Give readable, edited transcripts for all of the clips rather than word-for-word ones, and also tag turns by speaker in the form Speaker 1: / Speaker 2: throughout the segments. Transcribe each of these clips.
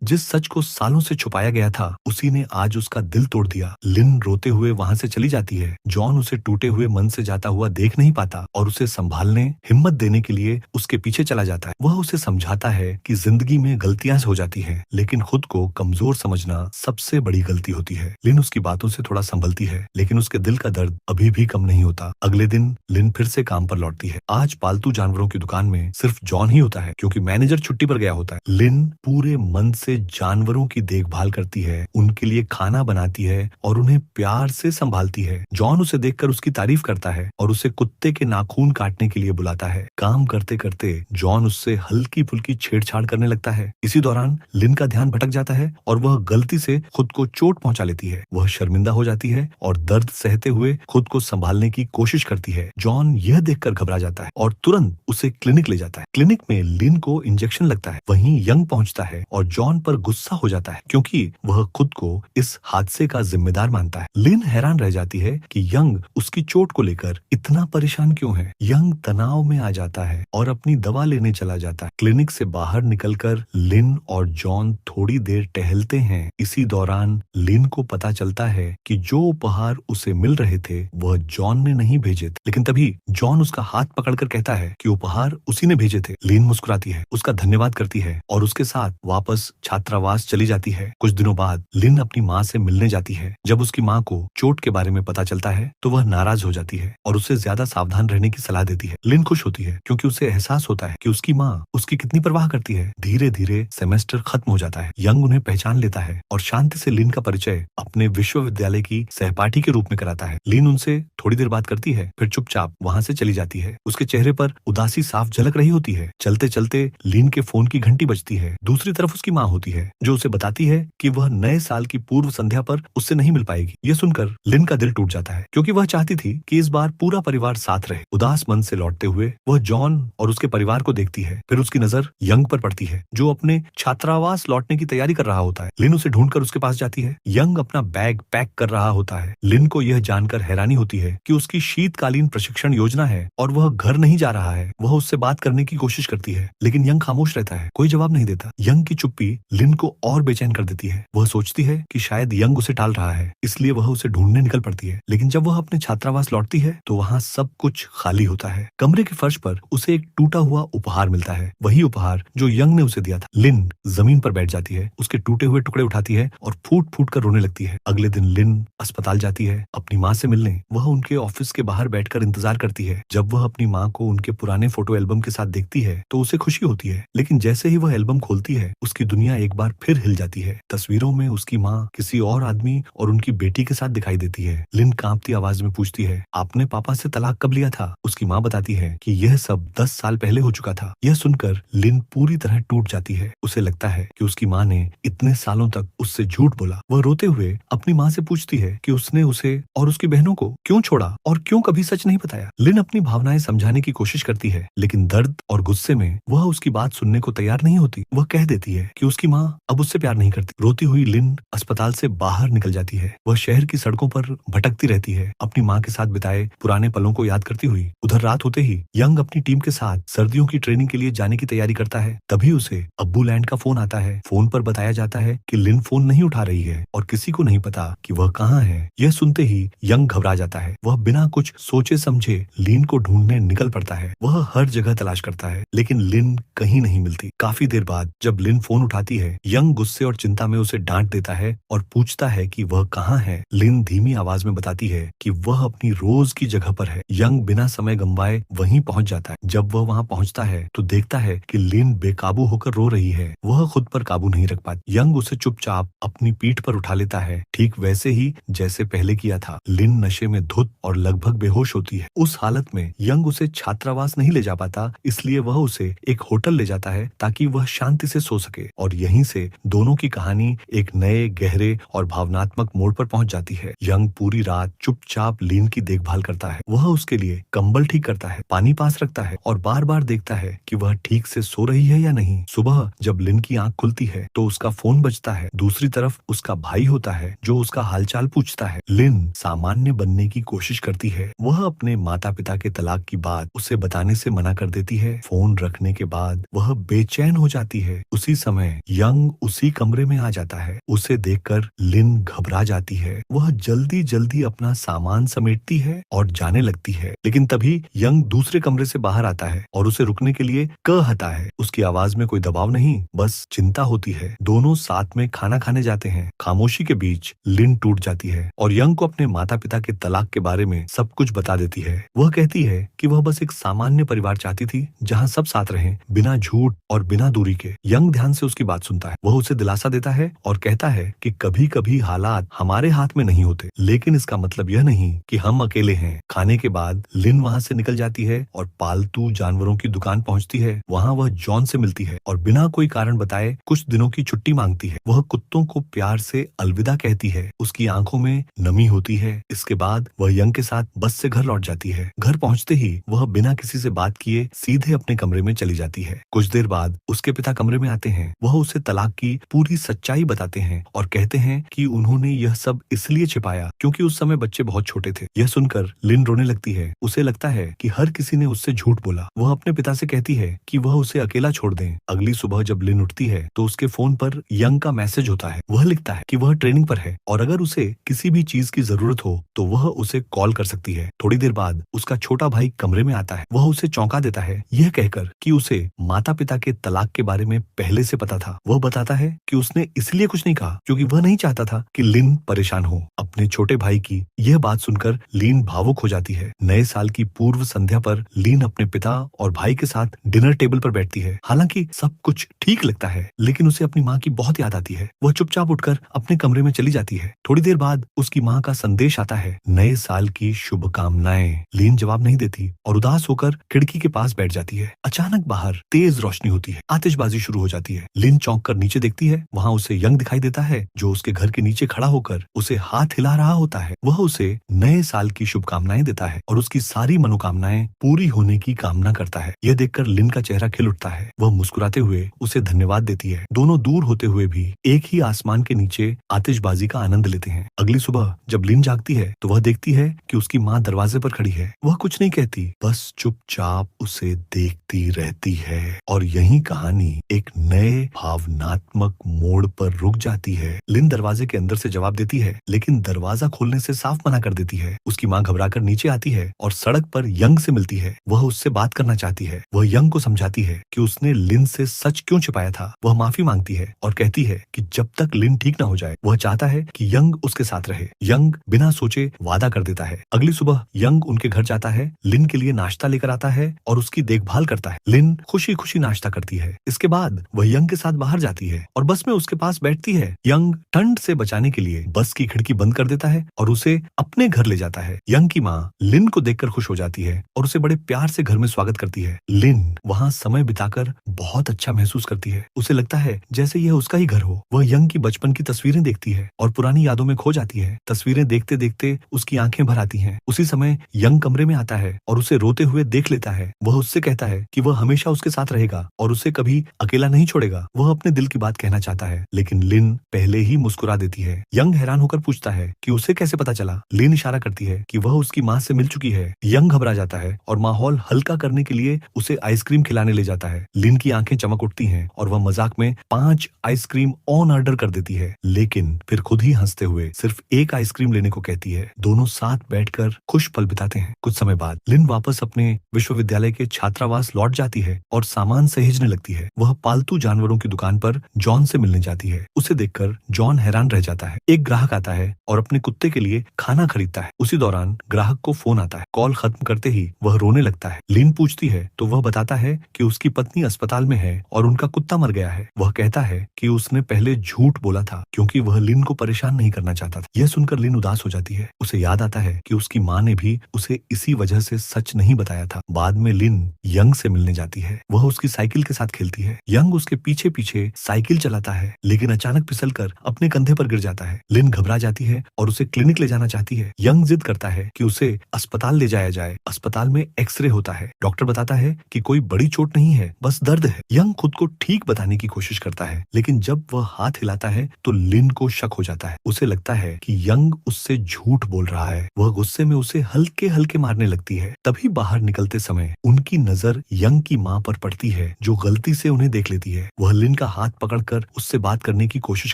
Speaker 1: जिस सच को सालों से छुपाया गया था, उसी ने आज उसका दिल तोड़ दिया। लिन रोते हुए वहां से चली जाती है। जॉन उसे टूटे हुए मन से जाता हुआ देख नहीं पाता और उसे संभालने, हिम्मत देने के लिए उसके पीछे चला जाता है। वह उसे समझाता है कि जिंदगी में गलतियां हो जाती हैं, लेकिन खुद को कमजोर समझना सबसे बड़ी गलती होती है। लिन उसकी बातों से थोड़ा संभलती है, लेकिन उसके दिल का दर्द अभी भी कम नहीं होता। अगले दिन लिन फिर से काम पर लौटती है। आज पालतू जानवरों की दुकान में सिर्फ जॉन ही होता है, क्योंकि मैनेजर छुट्टी पर गया होता है। लिन पूरे मन से जानवरों की देखभाल करती है, उनके लिए खाना बनाती है और उन्हें प्यार से संभालती है। जॉन उसे देखकर उसकी तारीफ करता है और उसे कुत्ते के नाखून काटने के लिए बुलाता है। काम करते करते जॉन उससे हल्की फुल्की छेड़छाड़ करने लगता है। इसी दौरान लिन का ध्यान भटक जाता है और वह गलती से खुद को चोट पहुंचा लेती है। वह शर्मिंदा हो जाती है और दर्द सहते हुए खुद को संभालने की कोशिश करती है। जॉन यह देखकर घबरा जाता है और तुरंत उसे क्लिनिक ले जाता है। क्लिनिक में लिन को इंजेक्शन लगता है। वहीं यंग पहुंचता है और जॉन पर गुस्सा हो जाता है, क्योंकि वह खुद को इस हादसे का जिम्मेदार मानता है। लिन हैरान रह जाती है कि यंग उसकी चोट को लेकर इतना परेशान क्यों है। यंग तनाव में आ जाता है और अपनी दवा लेने चला जाता है। क्लिनिक से बाहर निकलकर लिन और जॉन थोड़ी देर टहलते हैं। इसी दौरान लिन को पता चलता है कि जो उपहार उसे मिल रहे थे वह जॉन ने नहीं भेजे थे। लेकिन तभी जॉन उसका हाथ पकड़कर कहता है कि उपहार उसी ने भेजे थे। लिन मुस्कुराती है, उसका धन्यवाद करती है और उसके साथ वापस छात्रावास चली जाती है। कुछ दिनों बाद लिन अपनी माँ से मिलने जाती है। जब उसकी माँ को चोट के बारे में पता चलता है तो वह नाराज हो जाती है और उसे ज्यादा सावधान रहने की सलाह देती है। लिन खुश होती है, क्योंकि उसे एहसास होता है कि उसकी माँ उसकी कितनी परवाह करती है। धीरे धीरे सेमेस्टर खत्म हो जाता है। यंग उन्हें पहचान लेता है और शांति से लिन का परिचय अपने विश्वविद्यालय की सहपाठी के रूप में कराता है। लिन उनसे थोड़ी देर बात करती है, फिर चुपचाप वहाँ से चली जाती है। उसके चेहरे पर उदासी साफ झलक रही होती है। चलते चलते लिन के फोन की घंटी बजती है। दूसरी तरफ उसकी माँ होती है, जो उसे बताती है कि वह नए साल की पूर्व संध्या पर उससे नहीं मिल पाएगी। ये सुनकर लिन का दिल टूट जाता है, क्योंकि वह चाहती थी कि इस बार पूरा परिवार साथ रहे। उदास मन से लौटते हुए वह जॉन और उसके परिवार को देखती है। फिर उसकी नजर यंग पर पड़ती है, जो अपने छात्रावास लौटने की तैयारी कर रहा होता है। लिन उसे ढूंढकर उसके पास जाती है। यंग अपना बैग पैक कर रहा होता है। लिन को यह जानकर हैरानी होती है कि उसकी शीतकालीन प्रशिक्षण योजना है और वह घर नहीं जा रहा है। वह उससे बात करने की कोशिश करती है, लेकिन यंग खामोश रहता है, कोई जवाब नहीं देता। यंग की चुप्पी लिन को और बेचैन कर देती है। वह सोचती है कि शायद यंग उसे टाल रहा है, इसलिए वह उसे ढूंढने निकल पड़ती है। लेकिन जब वह अपने छात्रावास लौटती है तो वहाँ सब कुछ खाली होता है। कमरे के फर्श पर उसे एक टूटा हुआ उपहार मिलता है, वही उपहार जो यंग ने उसे दिया था। लिन जमीन पर बैठ जाती है, उसके टूटे हुए टुकड़े उठाती है और फूट फूट कर रोने लगती है। अगले दिन लिन अस्पताल जाती है अपनी माँ से मिलने। वह उनके ऑफिस के बाहर बैठकर इंतजार करती है। जब वह अपनी माँ को उनके पुराने फोटो एल्बम के साथ देखती है तो उसे खुशी होती है, लेकिन जैसे ही वह एल्बम खोलती है उसकी दुनिया एक बार फिर हिल जाती है। तस्वीरों में उसकी माँ किसी और आदमी और उनकी बेटी के साथ दिखाई देती है। लिन कांपती आवाज में पूछती है, आपने पापा से तलाक कब लिया था? उसकी माँ बताती है कि यह सब 10 साल पहले हो चुका था। यह सुनकर लिन पूरी तरह टूट जाती है। उसे लगता है कि उसकी माँ ने इतने सालों तक उससे झूठ बोला। वह रोते हुए अपनी माँ से पूछती है कि उसने उसे और उसकी बहनों को क्यों छोड़ा और क्यों कभी सच नहीं बताया। लिन अपनी भावनाएं समझाने की कोशिश करती है, लेकिन दर्द और गुस्से में वह उसकी बात सुनने को तैयार नहीं होती। वह कह देती है कि उसकी माँ अब उससे प्यार नहीं करती। रोती हुई लिन अस्पताल से बाहर निकल जाती है। वह शहर की सड़कों पर भटकती रहती है, अपनी माँ के साथ बिताए पुराने पलों को याद करती हुई। उधर रात होते ही यंग अपनी टीम के साथ सर्दियों की ट्रेनिंग के लिए जाने की तैयारी करता है। तभी उसे अब्बू लैंड का फोन आता है। फोन पर बताया जाता है कि लिन फोन नहीं उठा रही है और किसी को नहीं पता कि वह कहाँ है। यह सुनते ही यंग घबरा जाता है। वह बिना कुछ सोचे समझे लिन को ढूंढने निकल पड़ता है। वह हर जगह तलाश करता है, लेकिन लिन कहीं नहीं मिलती। काफी देर बाद जब लिन फोन उठाती है, यंग गुस्से और चिंता में उसे डांट देता है और पूछता है कि वह कहाँ है। लिन धीमी आवाज में बताती है कि वह अपनी रोज की जगह पर है। यंग बिना समय गंवाए वहीं पहुंच जाता है। जब वह वहां पहुंचता है तो देखता है कि लिन बेकाबू होकर रो रही है। वह खुद पर काबू नहीं रख पाती। यंग उसे चुपचाप अपनी पीठ पर उठा लेता है, ठीक वैसे ही जैसे पहले किया था। लिन नशे में धुत और लगभग बेहोश होती है। उस हालत में यंग उसे छात्रावास नहीं ले जा पाता, इसलिए वह उसे एक होटल ले जाता है ताकि वह शांति से सो सके। और यहीं से दोनों की कहानी एक नए, गहरे और भावनात्मक मोड़ पर पहुंच जाती है। यंग पूरी रात चुपचाप लिन की देखभाल करता है। वह उसके लिए कंबल ठीक करता है, पानी पास रखता है और बार बार देखता है कि वह ठीक से सो रही है या नहीं। सुबह जब लिन की आंख खुलती है तो उसका फोन बजता है। दूसरी तरफ उसका भाई होता है, जो उसका हालचाल पूछता है। लिन सामान्य बनने की कोशिश करती है। वह अपने माता पिता के तलाक की बात उसे बताने से मना कर देती है। फोन रखने के बाद वह बेचैन हो जाती है। उसी समय यंग उसी कमरे में आ जाता है। उसे देखकर लिन घबरा जाती है। वह जल्दी जल्दी अपना सामान समेटती है और जाने लगती है, लेकिन तभी यंग दूसरे कमरे से बाहर आता है और उसे रुकने के लिए कहता है। उसकी आवाज में कोई दबाव नहीं, बस चिंता होती है। दोनों साथ में खाना खाने जाते हैं। खामोशी के बीच लिन टूट जाती है और यंग को अपने माता पिता के तलाक के बारे में सब कुछ बता देती है। वह कहती है कि वह बस एक सामान्य परिवार चाहती थी जहाँ सब साथ रहें, बिना झूठ और बिना दूरी के। यंग ध्यान से उसकी बात सुनता है। वह उसे दिलासा देता है और कहता है कि कभी कभी हालात हमारे हाथ में नहीं होते, लेकिन इसका मतलब यह नहीं कि हम अकेले हैं। खाने के बाद लिन वहाँ से निकल जाती है और पालतू जानवरों की दुकान पहुँचती है। वहाँ वह जॉन से मिलती है और बिना कोई कारण बताए कुछ दिनों की छुट्टी मांगती है। वह कुत्तों को प्यार से अलविदा कहती है। उसकी आंखों में नमी होती है। इसके बाद वह यंग के साथ बस से घर लौट जाती है। घर पहुंचते ही वह बिना किसी से बात किए सीधे अपने कमरे में चली जाती है। कुछ देर बाद उसके पिता कमरे में आते हैं। वह उसे तलाक की पूरी सच्चाई बताते हैं और कहते हैं कि उन्होंने यह सब इसलिए छिपाया क्योंकि उस समय बच्चे बहुत छोटे थे। यह सुनकर लिन रोने लगती है। उसे लगता है कि हर किसी ने उससे झूठ बोला। वह अपने पिता से कहती है कि वह उसे अकेला छोड़ दें। अगली सुबह जब लिन उठती है तो उसके फोन पर यंग का मैसेज होता है। वह लिखता है कि वह ट्रेनिंग पर है और अगर उसे किसी भी चीज की जरूरत हो तो वह उसे कॉल कर सकती है। थोड़ी देर बाद उसका छोटा भाई कमरे में आता है। वह उसे चौंका देता है यह कहकर कि उसे माता पिता के तलाक के बारे में पहले से पता था। वह बताता है कि उसने इसलिए कुछ नहीं कहा क्योंकि वह नहीं चाहता था कि लिन परेशान हो। अपने छोटे भाई की यह बात सुनकर लीन भावुक हो जाती है। नए साल की पूर्व संध्या पर लीन अपने पिता और भाई के साथ डिनर टेबल पर बैठती है। हालांकि सब कुछ ठीक लगता है, लेकिन उसे अपनी माँ की बहुत याद आती है। वह चुपचाप उठकर अपने कमरे में चली जाती है। थोड़ी देर बाद उसकी माँ का संदेश आता है, नए साल की शुभकामनाएं। लीन जवाब नहीं देती और उदास होकर खिड़की के पास बैठ जाती है। अचानक बाहर तेज रोशनी होती है। आतिशबाजी शुरू हो जाती है। लीन चौंक कर नीचे देखती है। वहाँ उसे यंग दिखाई देता है जो उसके घर के नीचे खड़ा होकर उसे हाथ हिला रहा होता है। वह उसे नए साल की शुभकामनाएं देता है और उसकी सारी मनोकामनाएं पूरी होने की कामना करता है। यह देखकर लिन का चेहरा खिल उठता है। वह मुस्कुराते हुए उसे धन्यवाद देती है। दोनों दूर होते हुए भी एक ही आसमान के नीचे आतिशबाजी का आनंद लेते हैं। अगली सुबह जब लिन जागती है तो वह देखती है कि उसकी माँ दरवाजे पर खड़ी है। वह कुछ नहीं कहती, बस चुपचाप उसे देखती रहती है। और यही कहानी एक नए भावनात्मक मोड़ पर रुक जाती है। लिन दरवाजे के अंदर से जवाब देती है, लेकिन दरवाजा खोलने से साफ मना कर देती है। उसकी माँ घबराकर नीचे आती है और सड़क पर यंग से मिलती है। वह उससे बात करना चाहती है। वह यंग को समझाती है कि उसने लिन से सच क्यों छिपाया था। वह माफी मांगती है और कहती है कि जब तक लिन ठीक न हो जाए वह चाहता है कि यंग उसके साथ रहे। यंग बिना सोचे वादा कर देता है। अगली सुबह यंग उनके घर जाता है, लिन के लिए नाश्ता लेकर आता है और उसकी देखभाल करता है। लिन खुशी खुशी नाश्ता करती है। इसके बाद वह यंग के साथ बाहर जाती है और बस में उसके पास बैठती है। यंग ठंड से बचाने के लिए बस की खिड़की बंद कर देता है और उसे अपने घर ले जाता है। यंग की माँ लिन को देखकर खुश हो जाती है और उसे बड़े प्यार से घर में स्वागत करती है। लिन वहाँ समय बिताकर बहुत अच्छा महसूस करती है। उसे लगता है जैसे यह उसका ही घर हो। वह यंग की बचपन की तस्वीरें देखती है और पुरानी यादों में खो जाती है। तस्वीरें देखते देखते उसकी आंखें भर आती हैं। उसी समय यंग कमरे में आता है और उसे रोते हुए देख लेता है। वह उससे कहता है कि वह हमेशा उसके साथ रहेगा और उसे कभी अकेला नहीं छोड़ेगा। वह अपने दिल की बात कहना चाहता है, लेकिन लिन पहले ही मुस्कुरा देती है। यंग हैरान होकर पूछता है कि उसे कैसे पता चला। लिन इशारा करती है कि वह उसकी माँ से मिल चुकी है। यंग घबरा जाता है और माहौल हल्का करने के लिए उसे आइसक्रीम खिलाने ले जाता है। लिन की आंखें चमक उठती हैं और वह मजाक में 5 आइसक्रीम ऑन ऑर्डर कर देती है, लेकिन फिर खुद ही हंसते हुए सिर्फ एक आइसक्रीम लेने को कहती है। दोनों साथ बैठकर खुश पल बिताते हैं। कुछ समय बाद लिन वापस अपने विश्वविद्यालय के छात्रावास लौट जाती है और सामान सहेजने लगती है। वह पालतू जानवरों की दुकान पर जॉन से मिलने जाती है। उसे देखकर जॉन हैरान रह जाता है। एक ग्राहक आता है और अपने कुत्ते के लिए खाना खरीदता है। उसी दौरान ग्राहक को फोन आता है। कॉल खत्म करते ही वह रोने लगता है। लिन पूछती है तो वह बताता है कि उसकी पत्नी अस्पताल में है और उनका कुत्ता मर गया है। वह कहता है कि उसने पहले झूठ बोला था क्योंकि वह लिन को परेशान नहीं करना चाहता था। यह सुनकर लिन उदास हो जाती है। उसे याद आता है कि उसकी माँ ने भी उसे इसी वजह से सच नहीं बताया था। बाद में लिन यंग से मिलने जाती है। वह उसकी साइकिल के साथ खेलती है। यंग उसके पीछे पीछे साइकिल चलाता है, लेकिन अचानक फिसलकर अपने कंधे पर गिर जाता है। लिन घबरा जाती है और उसे क्लिनिक ले जाना चाहती है। यंग जिद करता है कि उसे अस्पताल ले जाया जाए। अस्पताल में एक्सरे होता है। डॉक्टर बताता है कि कोई बड़ी चोट नहीं है, बस दर्द है। यंग खुद को ठीक बताने की कोशिश करता है, लेकिन जब वह हाथ हिलाता है तो लिन को शक हो जाता है। उसे लगता है कि यंग उससे झूठ बोल रहा है। वह गुस्से में उसे हल्के हल्के मारने लगती है। तभी बाहर निकलते समय उनकी नजर यंग की माँ पर पड़ती है, जो गलती से उन्हें देख लेती है। वह लिन का हाथ पकड़कर उससे बात करने की कोशिश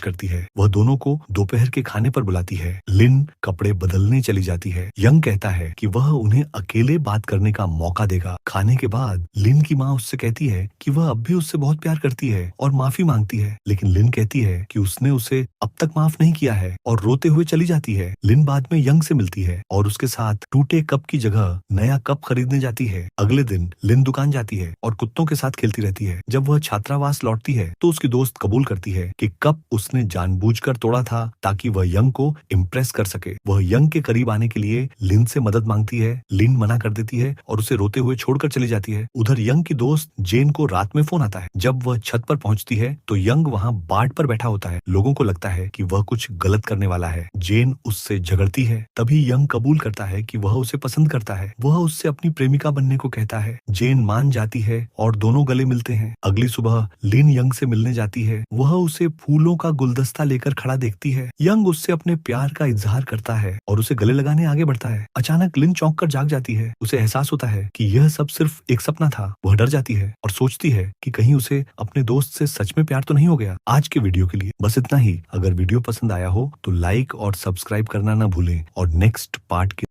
Speaker 1: करती है। वह दोनों को दोपहर के खाने पर बुलाती है। लिन कपड़े बदलने चली जाती है। यंग कहता है कि वह उन्हें अकेले बात करने का मौका देगा। खाने के बाद लिन की माँ उससे कहती है कि वह अब भी उससे बहुत प्यार करती है और माफी मांगती है, लेकिन लिन कहती है कि उसने उसे अब तक माफ नहीं किया है और रोते हुए चली जाती है। लिन बाद में यंग से मिलती है और उसके साथ टूटे कप की जगह नया कप खरीदने जाती है। अगले दिन लिन दुकान जाती है और कुत्तों के साथ खेलती रहती है। जब वह छात्रावास लौटती है तो उसकी दोस्त कबूल करती है कि कप उसने जानबूझकर तोड़ा था ताकि वह यंग को इम्प्रेस कर सके। वह यंग के करीब आने के लिए लिन से मदद मांगती है। लिन मना कर देती है और उसे रोते हुए छोड़कर चली जाती है। उधर यंग की दोस्त जेन को रात में फोन आता है। जब वह छत पर पहुंचती है तो यंग वहां बाट पर बैठा होता है। लोगों को लगता है कि वह कुछ गलत करने वाला है। जेन उससे झगड़ती है। तभी यंग कबूल करता है कि वह उसे पसंद करता है। वह उससे अपनी प्रेमिका बनने को कहता है। जेन मान जाती है और दोनों गले मिलते हैं। अगली सुबह लिन यंग से मिलने जाती है। वह उसे फूलों का गुलदस्ता लेकर खड़ा देखती है। यंग उससे अपने प्यार का इजहार करता है और उसे गले लगाने आगे बढ़ता है। अचानक लिन चौंक कर जाग जाती है। उसे एहसास होता है कि यह सब सिर्फ एक सपना था। वह डर जाती है और सोचती है कि कहीं उसे अपने दोस्त से सच में प्यार तो नहीं हो गया। आज के वीडियो के लिए बस इतना ही। अगर वीडियो पसंद आया हो तो लाइक और सब्सक्राइब करना ना भूलें और नेक्स्ट पार्ट के